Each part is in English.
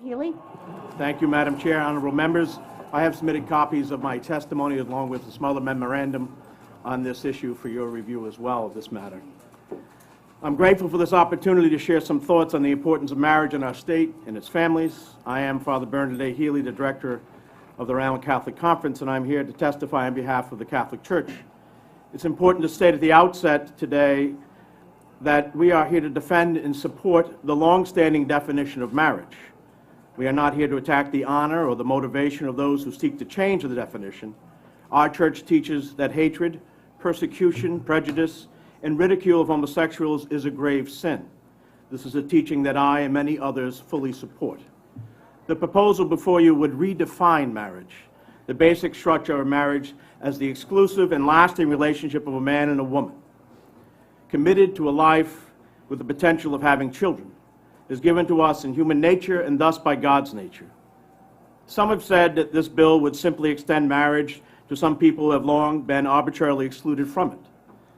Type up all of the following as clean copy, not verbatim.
Healey. Thank you, Madam Chair. Honorable members, I have submitted copies of my testimony along with a smaller memorandum on this issue for your review as well of this matter. I'm grateful for this opportunity to share some thoughts on the importance of marriage in our state and its families. I am Father Bernard Healey, the Director of the Rhode Island Catholic Conference, and I'm here to testify on behalf of the Catholic Church. It's important to state at the outset today that we are here to defend and support the long-standing definition of marriage. We are not here to attack the honor or the motivation of those who seek to change the definition. Our church teaches that hatred, persecution, prejudice, and ridicule of homosexuals is a grave sin. This is a teaching that I and many others fully support. The proposal before you would redefine marriage, the basic structure of marriage as the exclusive and lasting relationship of a man and a woman, committed to a life with the potential of having children, is given to us in human nature and thus by God's nature. Some have said that this bill would simply extend marriage to some people who have long been arbitrarily excluded from it.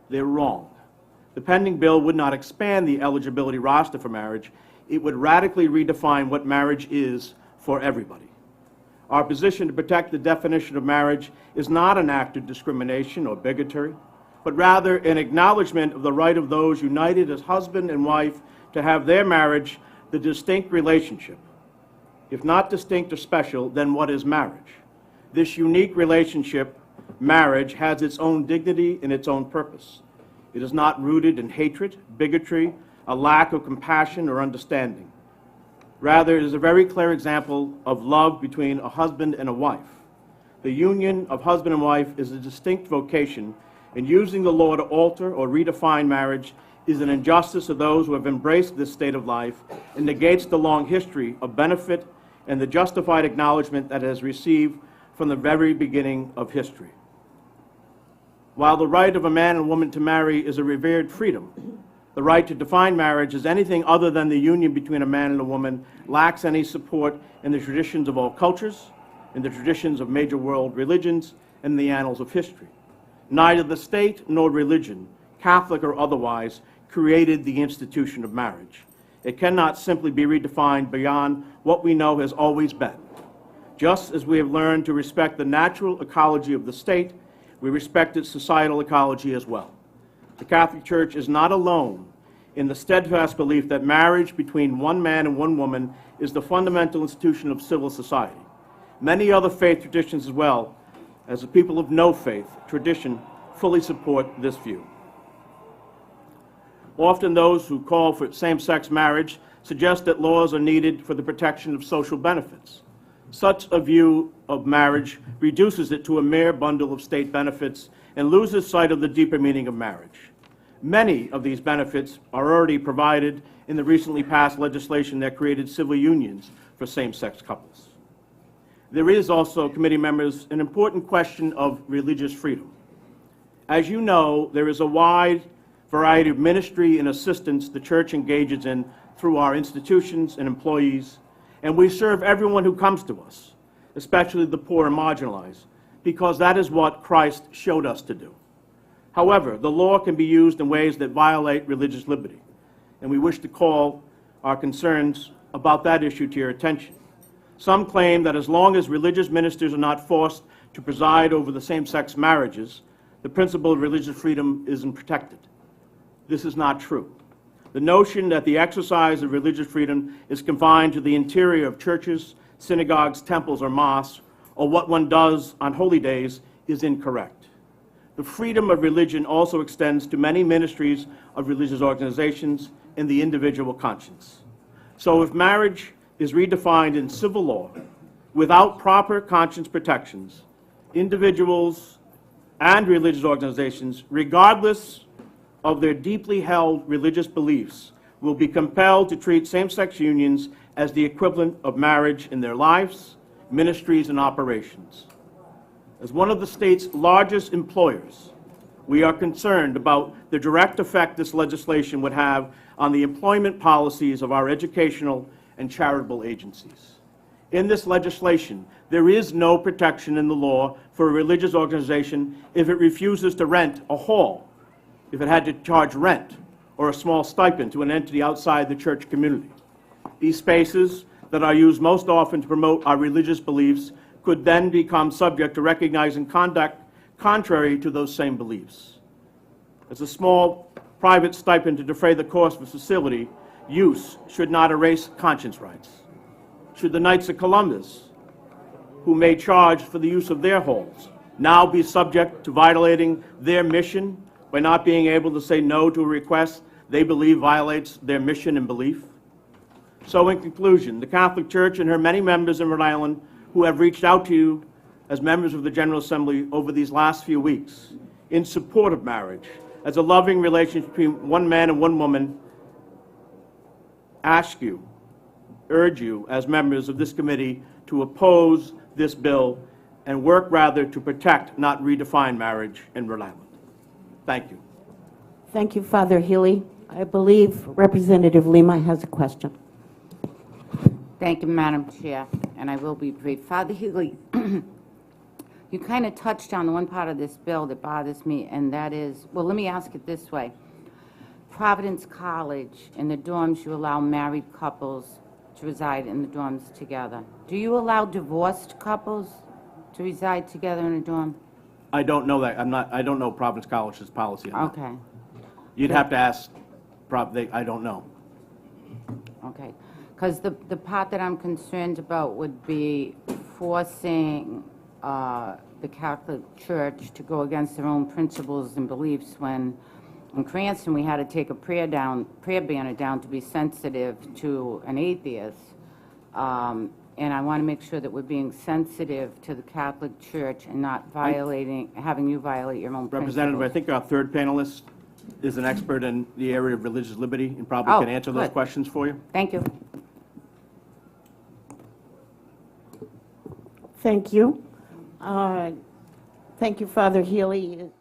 They're wrong. The pending bill would not expand the eligibility roster for marriage. It would radically redefine what marriage is for everybody. Our position to protect the definition of marriage is not an act of discrimination or bigotry, but rather an acknowledgement of the right of those united as husband and wife to have their marriage the distinct relationship. If not distinct or special, then what is marriage? This unique relationship, marriage, has its own dignity and its own purpose. It is not rooted in hatred, bigotry, a lack of compassion or understanding. Rather, it is a very clear example of love between a husband and a wife. The union of husband and wife is a distinct vocation, and using the law to alter or redefine marriage is an injustice of those who have embraced this state of life and negates the long history of benefit and the justified acknowledgement that it has received from the very beginning of history. While the right of a man and woman to marry is a revered freedom, the right to define marriage as anything other than the union between a man and a woman lacks any support in the traditions of all cultures, in the traditions of major world religions, and the annals of history. Neither the state nor religion, Catholic or otherwise, created the institution of marriage. It cannot simply be redefined beyond what we know has always been. Just as we have learned to respect the natural ecology of the state, we respect its societal ecology as well. The Catholic Church is not alone in the steadfast belief that marriage between one man and one woman is the fundamental institution of civil society. Many other faith traditions as well, as the people of no faith tradition, fully support this view. Often those who call for same-sex marriage suggest that laws are needed for the protection of social benefits. Such a view of marriage reduces it to a mere bundle of state benefits and loses sight of the deeper meaning of marriage. Many of these benefits are already provided in the recently passed legislation that created civil unions for same-sex couples. There is also, committee members, an important question of religious freedom. As you know, there is a wide variety of ministry and assistance the Church engages in through our institutions and employees, and we serve everyone who comes to us, especially the poor and marginalized, because that is what Christ showed us to do. However, the law can be used in ways that violate religious liberty, and we wish to call our concerns about that issue to your attention. Some claim that as long as religious ministers are not forced to preside over the same-sex marriages, the principle of religious freedom isn't protected. This is not true. The notion that the exercise of religious freedom is confined to the interior of churches, synagogues, temples, or mosques, or what one does on holy days, is incorrect. The freedom of religion also extends to many ministries of religious organizations and the individual conscience. So if marriage is redefined in civil law without proper conscience protections, individuals and religious organizations, regardless of their deeply held religious beliefs, will be compelled to treat same-sex unions as the equivalent of marriage in their lives, ministries, and operations. As one of the state's largest employers, we are concerned about the direct effect this legislation would have on the employment policies of our educational and charitable agencies. In this legislation, there is no protection in the law for a religious organization if it refuses to rent a hall, if it had to charge rent or a small stipend to an entity outside the church community. These spaces that are used most often to promote our religious beliefs could then become subject to recognizing conduct contrary to those same beliefs. As a small private stipend to defray the cost of a facility use should not erase conscience rights. Should the Knights of Columbus, who may charge for the use of their halls, now be subject to violating their mission by not being able to say no to a request they believe violates their mission and belief? So in conclusion, the Catholic Church and her many members in Rhode Island who have reached out to you as members of the General Assembly over these last few weeks in support of marriage as a loving relationship between one man and one woman, ask you, urge you as members of this committee to oppose this bill and work rather to protect, not redefine marriage in Rhode Island. Thank you. Thank you, Father Healey. I believe Representative Lima has a question. Thank you, Madam Chair, and I will be brief. Father Healey, you kind of touched on the one part of this bill that bothers me, and that is, well, let me ask it this way. Providence College, in the dorms, you allow married couples to reside in the dorms together. Do you allow divorced couples to reside together in a dorm? I don't know that. I don't know Providence College's policy on that. Okay. You'd have to ask, I don't know. Okay. Because the part that I'm concerned about would be forcing the Catholic Church to go against their own principles and beliefs. When in Cranston we had to take a prayer banner down to be sensitive to an atheist. And I want to make sure that we're being sensitive to the Catholic Church and not having you violate your own Representative, principles. I think our third panelist is an expert in the area of religious liberty and probably can answer those good. questions for you. Thank you. Thank you. Thank you, Father Healey.